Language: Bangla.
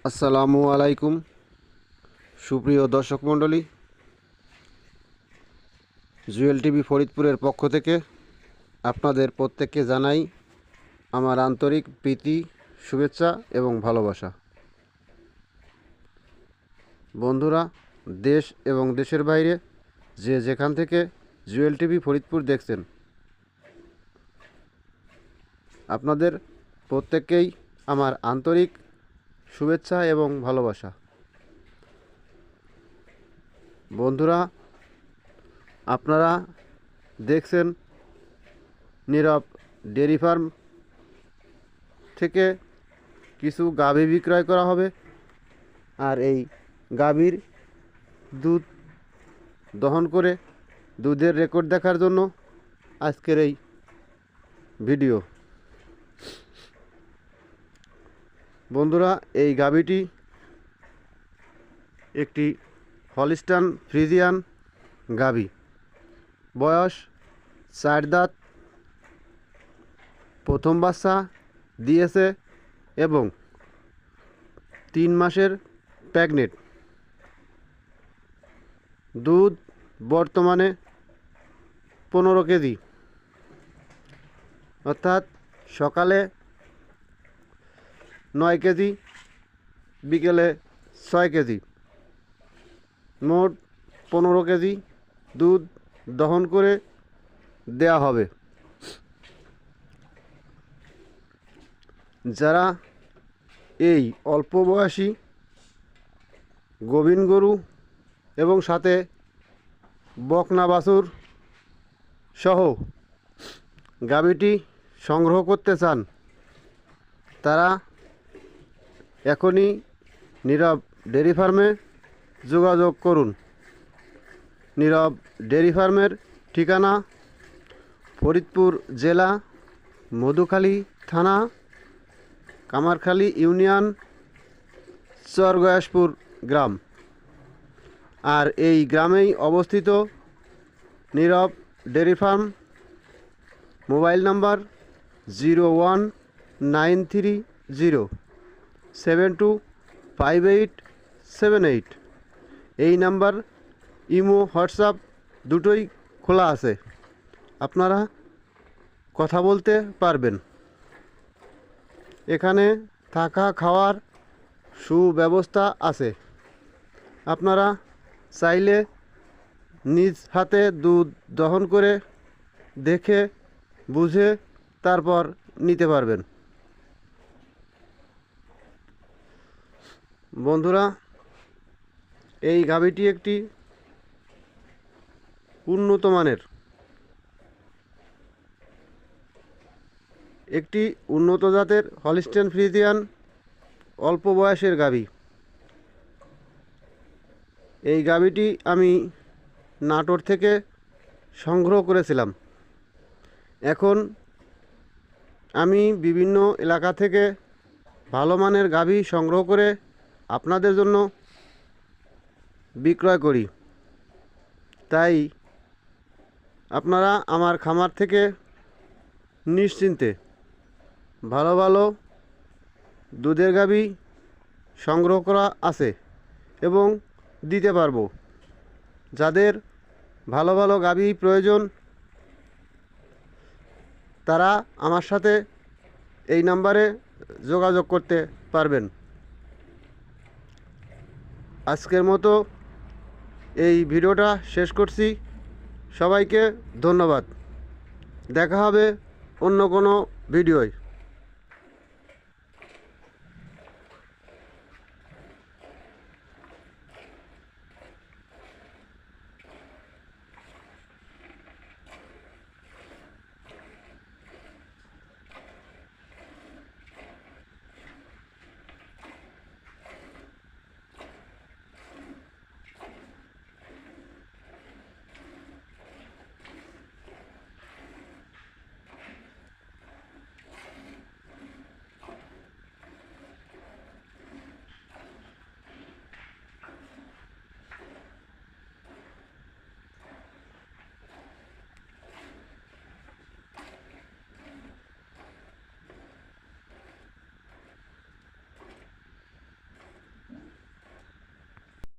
আসসালামু আলাইকুম সুপ্রিয় দর্শক মণ্ডলী, জুয়েল টিভি ফরিদপুরের পক্ষ থেকে আপনাদের প্রত্যেককে জানাই আমার আন্তরিক প্রীতি, শুভেচ্ছা এবং ভালোবাসা। বন্ধুরা, দেশ এবং দেশের বাইরে যে যেখান থেকে জুয়েল টিভি ফরিদপুর দেখছেন, আপনাদের প্রত্যেককেই আমার আন্তরিক শুভেচ্ছা এবং ভালোবাসা। বন্ধুরা, আপনারা দেখছেন নীরব ডেয়ারি ফার্ম থেকে কিছু গাভী বিক্রয় করা হবে, আর এই গাভীর দুধ দহন করে দুধের রেকর্ড দেখার জন্য আজকের এই ভিডিও। বন্ধুরা, এই গাভীটি একটি হলিস্টান ফ্রিজিয়ান গাভী, বয়স 4 দাঁত, প্রথম বাচ্চা দিয়েছে এবং 3 মাসের প্রেগনেন্ট। দুধ বর্তমানে 15 কেজি, অর্থাৎ সকালে 9 কেজি, বিকেলে 6 কেজি, মোট 15 কেজি দুধ দহন করে দেয়া হবে। যারা এই অল্প বয়সী গোবিন গরু এবং সাথে বকনা বাছুর সহ গাভীটি সংগ্রহ করতে চান, তারা এখনই নীরব ডেয়ারি ফার্মে যোগাযোগ করুন। নীরব ডেয়ারি ফার্মের ঠিকানা ফরিদপুর জেলা, মধুখালী থানা, কামারখালী ইউনিয়ন, চরগয়াসপুর গ্রাম। আর এই গ্রামেই অবস্থিত নীরব ডেয়ারি ফার্ম। Mobile number 01930725878। এই নাম্বার ইমো, হোয়াটসঅ্যাপ দুটোই খোলা আছে, আপনারা কথা বলতে পারবেন। এখানে থাকা খাওয়ার সুব্যবস্থা আছে। আপনারা চাইলে নিজ হাতে দুধ দহন করে দেখে বুঝে তারপর নিতে পারবেন। বন্ধুরা, এই গাভীটি একটি উন্নত মানের, একটি উন্নত জাতের হলিস্টিয়ান ফ্রিজিয়ান অল্প বয়সের গাভী। এই গাভীটি আমি নাটোর থেকে সংগ্রহ করেছিলাম। এখন আমি বিভিন্ন এলাকা থেকে ভালো মানের গাভী সংগ্রহ করে আপনাদের জন্য বিক্রয় করি। তাই আপনারা আমার খামার থেকে নিশ্চিন্তে ভালো ভালো দুধের গাভী সংগ্রহ করা আছে এবং দিতে পারবো। যাদের ভালো ভালো গাভী প্রয়োজন, তারা আমার সাথে এই নাম্বারে যোগাযোগ করতে পারবেন। আজকের মতো এই ভিডিওটা শেষ করছি। সবাইকে ধন্যবাদ। দেখা হবে অন্য কোনো ভিডিওয়।